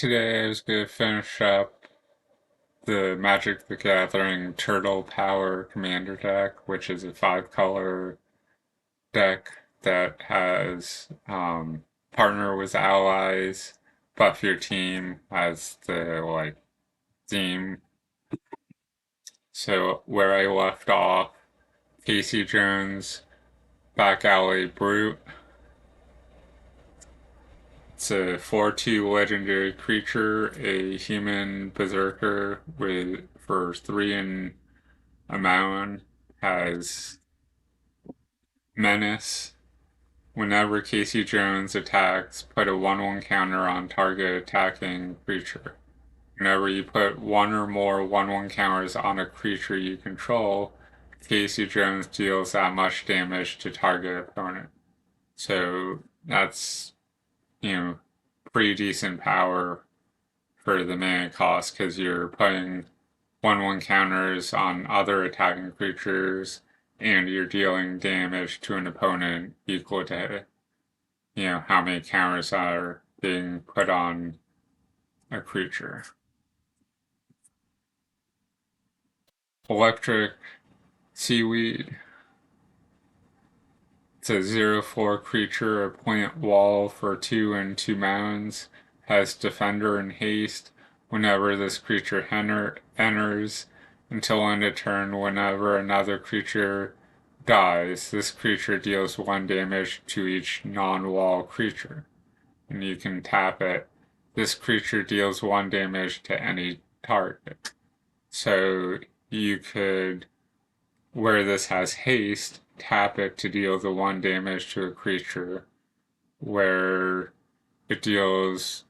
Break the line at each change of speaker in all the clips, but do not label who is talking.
Today I was going to finish up the Magic the Gathering Turtle Power Commander deck, which is a 5 color deck that has partner with allies, buff your team as the theme. So where I left off, Casey Jones, Back Alley Brute. It's a 4/2 legendary creature, a human berserker for 3 and a mountain, has menace. Whenever Casey Jones attacks, put a 1/1 counter on target attacking creature. Whenever you put one or more 1/1 counters on a creature you control, Casey Jones deals that much damage to target opponent. So that's, you know, pretty decent power for the mana cost because you're putting 1/1 counters on other attacking creatures and you're dealing damage to an opponent equal to, how many counters are being put on a creature. Electric Seaweed. It's a 0/4 creature, a plant wall for 2 and 2 mountains. Has Defender and Haste. Whenever this creature enters, until end of turn, whenever another creature dies, this creature deals 1 damage to each non-wall creature. And you can tap it. This creature deals 1 damage to any target. So you could, where this has haste, tap it to deal the 1 damage to a creature. Where it deals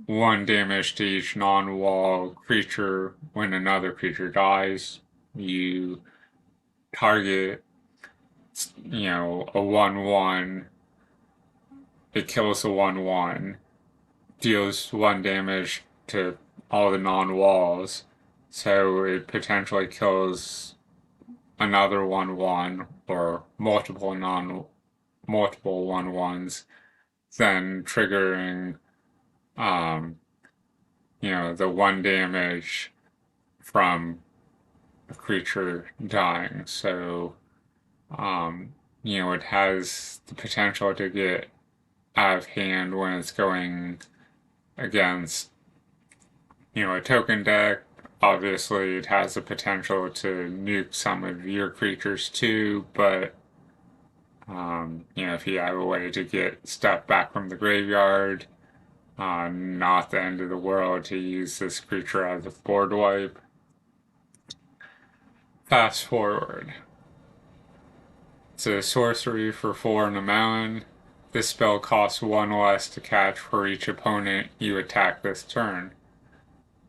1 damage to each non-wall creature when another creature dies. You target, a 1/1. It kills a 1/1, deals 1 damage to all the non-walls, so it potentially kills another 1/1 or multiple 1/1s, then triggering the 1 damage from a creature dying. So it has the potential to get out of hand when it's going against a token deck. Obviously, it has the potential to nuke some of your creatures too, but if you have a way to get stuff back from the graveyard, not the end of the world to use this creature as a board wipe. Fast forward. It's a sorcery for 4 and a mountain. This spell costs 1 less to catch for each opponent you attack this turn.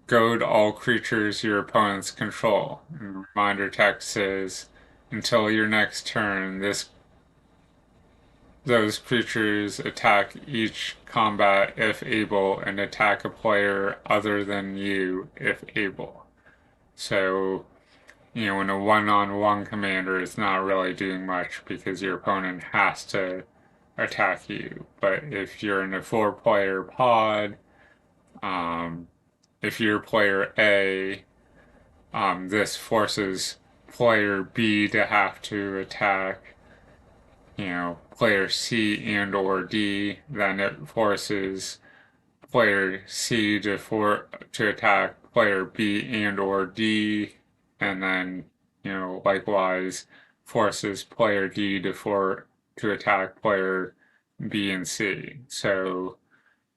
Goad all creatures your opponents control. And reminder text says, until your next turn, those creatures attack each combat if able and attack a player other than you if able. So, in a one-on-one commander, it's not really doing much because your opponent has to attack you. But if you're in a 4-player pod, if you're player A, this forces player B to have to attack, player C and or D. Then it forces player C to attack player B and or D, and then likewise forces player D to attack player B and C. So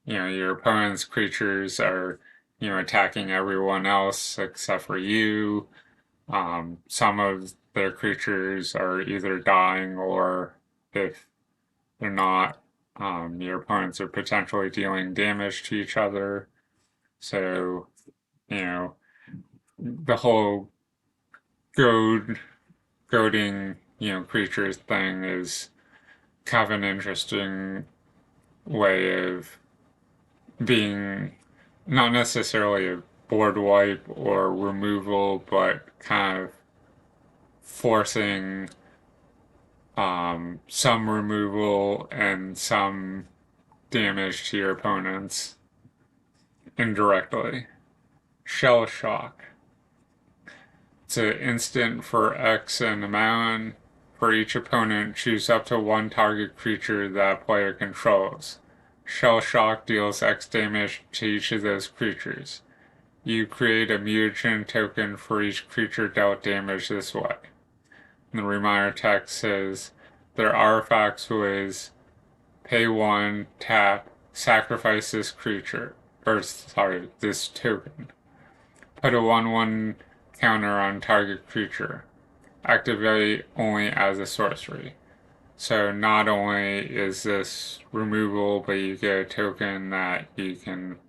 your opponent's creatures are attacking everyone else except for you. Some of their creatures are either dying, or if they're not, your opponents are potentially dealing damage to each other. So, the whole goading, creatures thing is kind of an interesting way of being not necessarily a board wipe or removal, but kind of forcing some removal and some damage to your opponents. indirectly. Shell Shock. It's an instant for X and amount. For each opponent, choose up to one target creature that player controls. Shell Shock deals X damage to each of those creatures. You create a Mutagen token for each creature dealt damage this way. And the reminder text says their artifacts was pay 1, tap, sacrifice this creature. Or, sorry, this token. Put a 1/1 counter on target creature. Activate only as a sorcery. So not only is this removable, but you get a token that you can,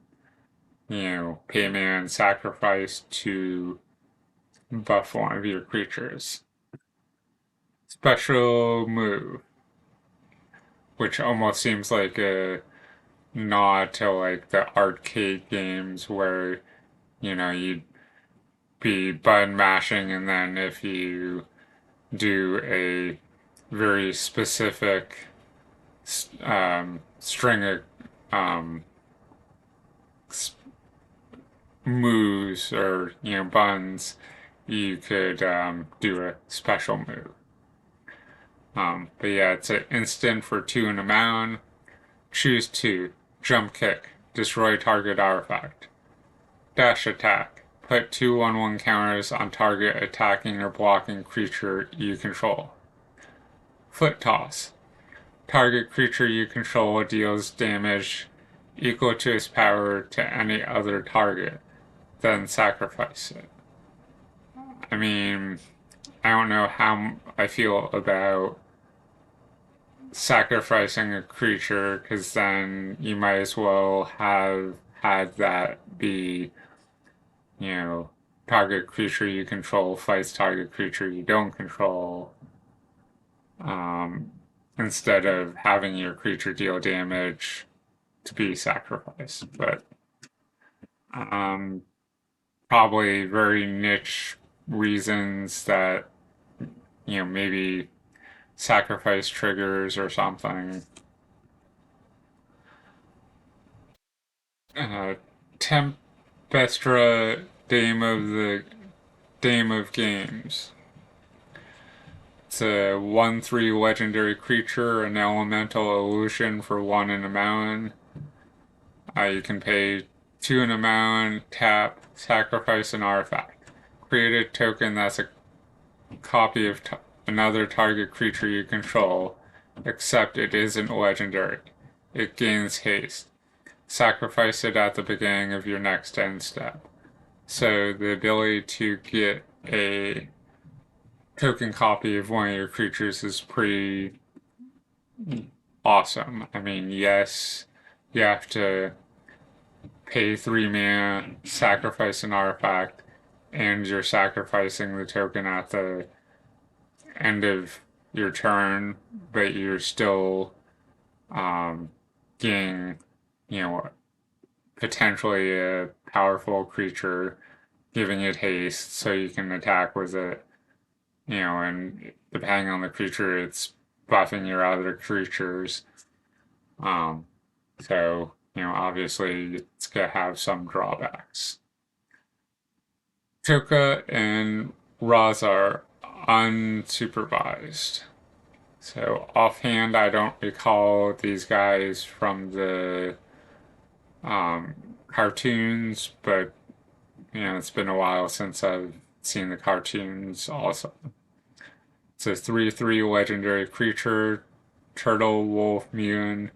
pay mana and sacrifice to buff one of your creatures. Special move, which almost seems like a nod to like the arcade games where, you'd be button mashing, and then if you do a very specific string of moves or buttons, you could do a special move. But yeah, it's an instant for 2 and a mound. Choose 2. Jump kick. Destroy target artifact. Dash attack. Put 2 1/1 counters on target attacking or blocking creature you control. Foot toss. Target creature you control deals damage equal to its power to any other target, then sacrifice it. I mean, I don't know how I feel about sacrificing a creature, because then you might as well have had that be, target creature you control fights target creature you don't control, instead of having your creature deal damage to be sacrificed. But probably very niche reasons that, maybe sacrifice triggers or something. Tempestra, Dame of Games. It's a 1/3 legendary creature, an elemental illusion for 1 in a mountain. You can pay 2 in a mountain, tap, sacrifice an artifact. Create a token that's a copy of another target creature you control, except it isn't legendary. It gains haste. Sacrifice it at the beginning of your next end step. So the ability to get a token copy of one of your creatures is pretty awesome. I mean, yes, you have to pay 3 mana, sacrifice an artifact, and you're sacrificing the token at the end of your turn, but you're still getting, potentially a powerful creature, giving it haste so you can attack with it, and depending on the creature, it's buffing your other creatures. So, obviously it's going to have some drawbacks. Toka and Razar unsupervised. So offhand, I don't recall these guys from the cartoons, but it's been a while since I've seen the cartoons also. It's a 3/3 legendary creature, turtle, wolf, mutant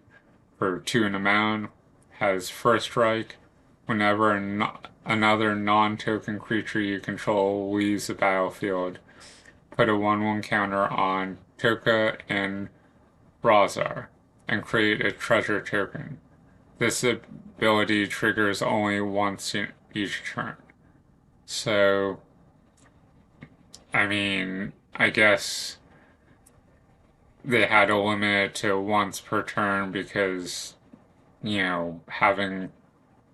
for 2 in a mound. Has first strike. Whenever another non-token creature you control leaves the battlefield, put a 1/1 counter on Toka and Razar and create a treasure token. This ability triggers only once in each turn. So, I mean, I guess they had to limit it to once per turn because, having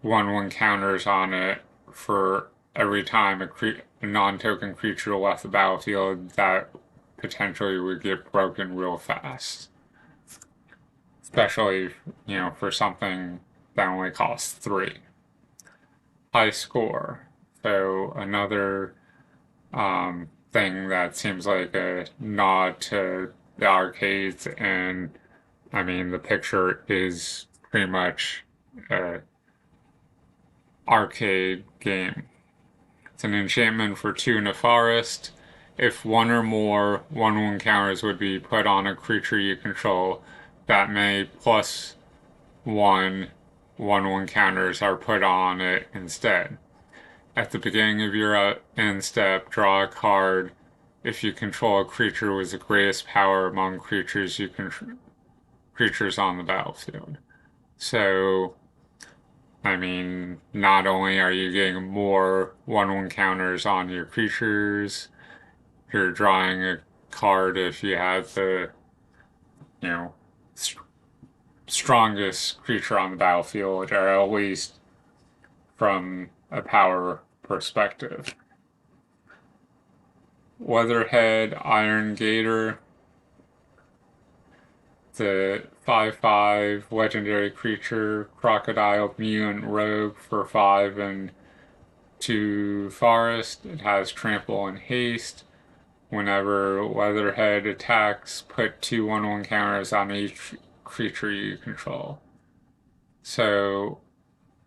1/1 counters on it for every time a non-token creature left the battlefield, that potentially would get broken real fast. Especially, for something that only costs 3. high score. So another thing that seems like a nod to the arcades, and I mean the picture is pretty much a arcade game. It's an enchantment for 2 in a forest. If one or more 1/1 counters would be put on a creature you control, that may plus 1/1 counters are put on it instead. At the beginning of your end step, draw a card if you control a creature with the greatest power among creatures creatures on the battlefield. So, I mean, not only are you getting more 1/1 counters on your creatures, you're drawing a card if you have the, you know, strongest creature on the battlefield, or at least from a power perspective. Leatherhead, Iron Gator, the 5/5 legendary creature, Crocodile Mutant Rogue for 5 and 2 forest. It has trample and haste. Whenever Leatherhead attacks, put 2/1/1 counters on each creature you control. So,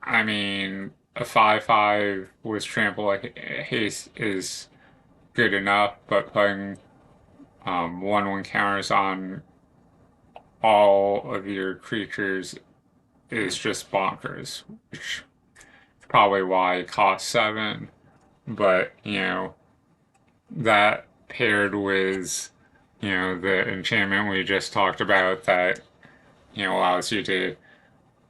I mean, a 5/5 with trample and haste is good enough, but putting 1/1 counters on all of your creatures is just bonkers, which is probably why it costs 7. But, that paired with, the enchantment we just talked about that, allows you to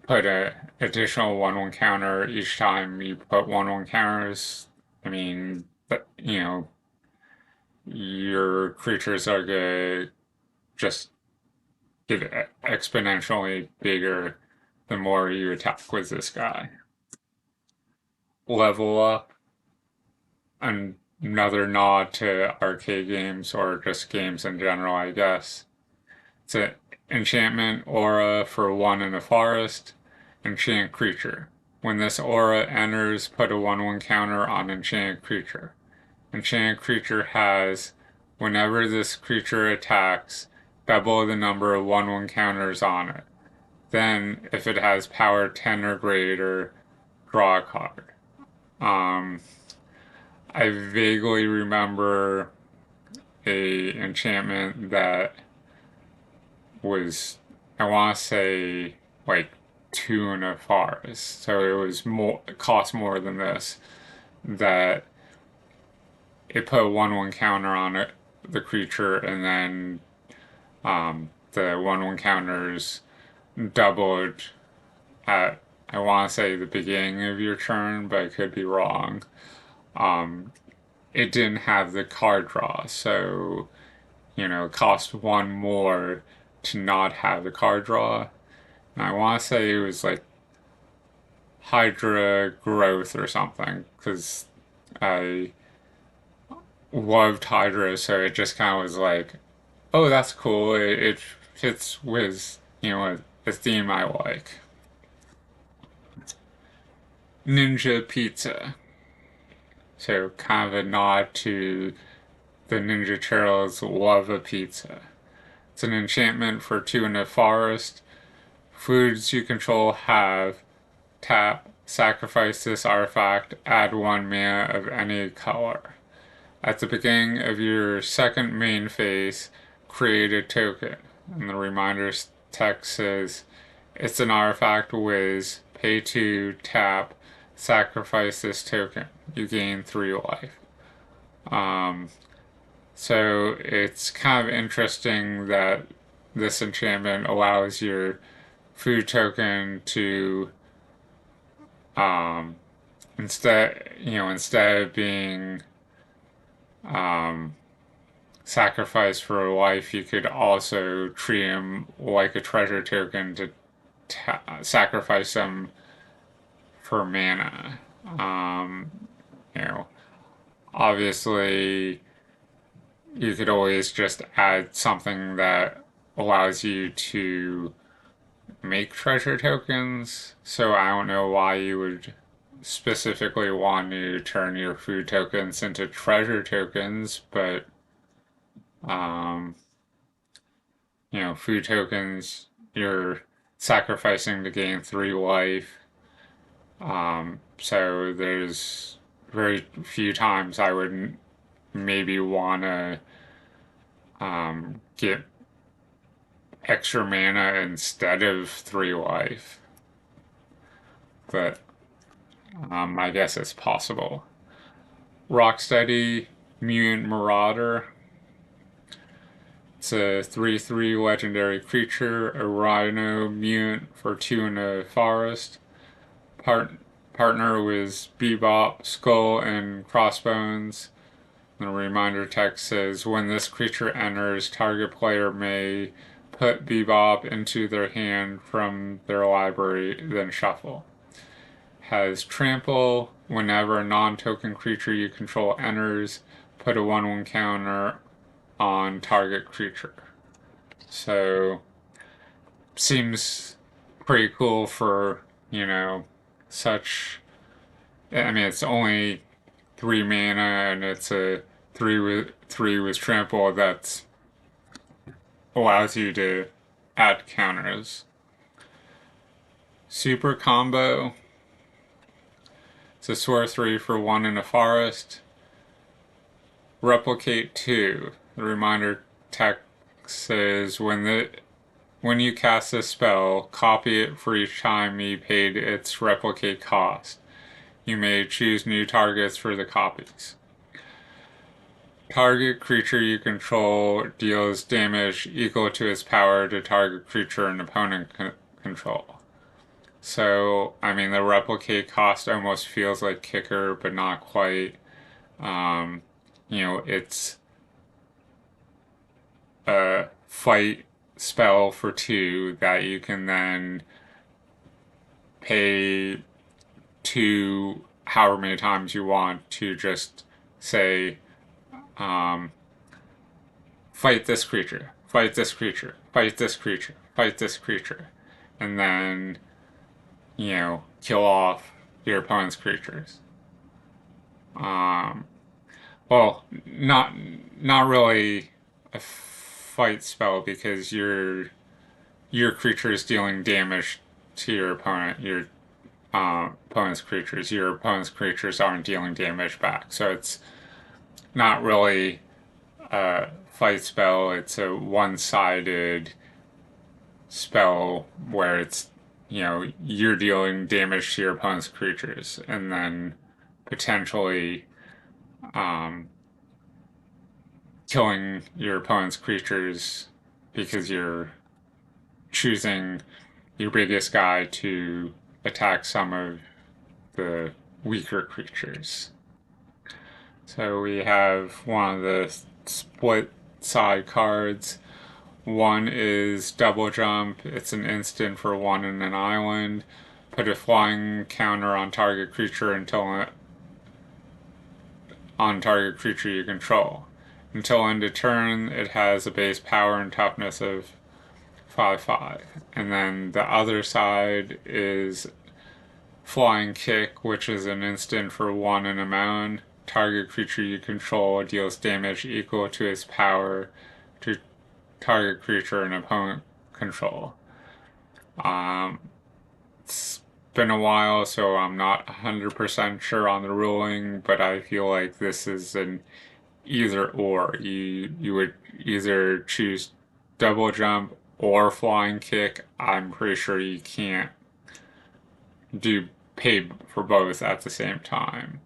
put a additional 1/1 counter each time you put 1/1 counters. I mean, your creatures are going to just get exponentially bigger the more you attack with this guy. Level up, another nod to arcade games or just games in general, I guess. It's an enchantment aura for 1 in a forest. Enchant creature. When this aura enters, put a 1/1 counter on enchanted creature. Enchanted creature has, whenever this creature attacks, double the number of 1/1 counters on it. Then, if it has power 10 or greater, draw a card. I vaguely remember a enchantment that was, I want to say, like 2 in a forest. So it cost more than this. That it put a 1/1 counter on it, the creature, and then the 1/1 counters doubled at, I want to say, the beginning of your turn, but I could be wrong. It didn't have the card draw, so, it cost 1 more to not have the card draw. And I want to say it was like Hydra Growth or something, because I loved Hydra, so it just kind of was like, oh, that's cool. It fits with, a theme I like. Ninja Pizza. So kind of a nod to the Ninja Turtles' love of pizza. It's an enchantment for 2 in a forest. Foods you control have tap, sacrifice this artifact, add 1 mana of any color. At the beginning of your second main phase, create a token. And the reminder text says, it's an artifact with pay 2, tap, sacrifice this token. You gain 3 life. So it's kind of interesting that this enchantment allows your food token to instead of being sacrificed for life, you could also treat him like a treasure token to sacrifice them for mana. Obviously, you could always just add something that allows you to make treasure tokens. So I don't know why you would specifically want to turn your food tokens into treasure tokens, but um, food tokens you're sacrificing to gain 3 life. So there's very few times I would maybe want to get extra mana instead of 3 life. But I guess it's possible. Rocksteady Mutant Marauder. It's a 3/3 legendary creature, a rhino mutant for 2 in a forest. Partner with Bebop, Skull, and Crossbones. The reminder text says when this creature enters, target player may put Bebop into their hand from their library, then shuffle. Has Trample. Whenever a non-token creature you control enters, put a 1/1 counter on target creature. So, seems pretty cool for, such. I mean, it's only 3 mana and it's a 3/3 with Trample that allows you to add counters. Super Combo. It's a sorcery for 1 in a forest. Replicate 2. The reminder text says when you cast a spell, copy it for each time you paid its replicate cost. You may choose new targets for the copies. Target creature you control deals damage equal to its power to target creature and opponent control. So, I mean, the replicate cost almost feels like kicker, but not quite. It's a fight spell for 2 that you can then pay 2 however many times you want to just say, fight this creature, fight this creature, fight this creature, fight this creature, and then, kill off your opponent's creatures. Well, not really a fight spell because your creature is dealing damage to your opponent. Your opponent's creatures. Your opponent's creatures aren't dealing damage back, so it's not really a fight spell. It's a one-sided spell where it's you're dealing damage to your opponent's creatures, and then potentially killing your opponent's creatures because you're choosing your biggest guy to attack some of the weaker creatures. So we have one of the split side cards. One is Double Jump. It's an instant for 1 in an island. Put a flying counter on target creature on target creature you control. Until end of turn, it has a base power and toughness of 5/5. And then the other side is Flying Kick, which is an instant for 1 in a mound. Target creature you control deals damage equal to its power to target creature and opponent control. It's been a while, so I'm not 100% sure on the ruling, but I feel like this is an either or. You would either choose Double Jump or Flying Kick. I'm pretty sure you can't do pay for both at the same time.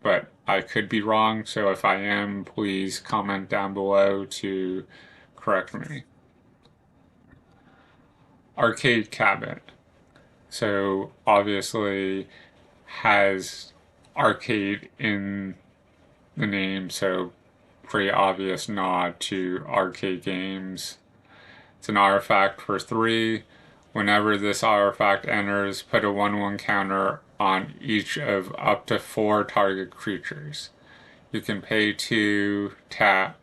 But I could be wrong, so if I am, please comment down below to correct me. Arcade Cabinet. So obviously has arcade in the name, so pretty obvious nod to arcade games. It's an artifact for 3. Whenever this artifact enters, put a 1/1 counter on each of up to 4 target creatures. You can pay 2, tap,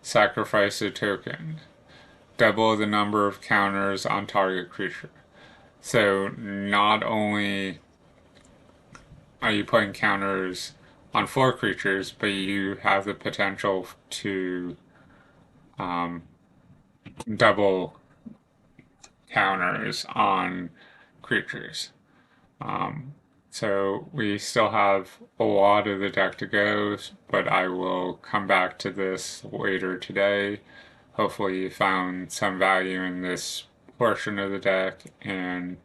sacrifice a token. Double the number of counters on target creature. So not only you putting counters on 4 creatures, but you have the potential to um, double counters on creatures. Um, so we still have a lot of the deck to go, but I will come back to this later today. Hopefully you found some value in this portion of the deck, and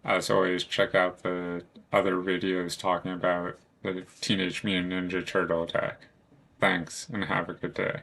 as always, check out the other videos talking about the Teenage Mutant Ninja Turtle deck. Thanks, and have a good day.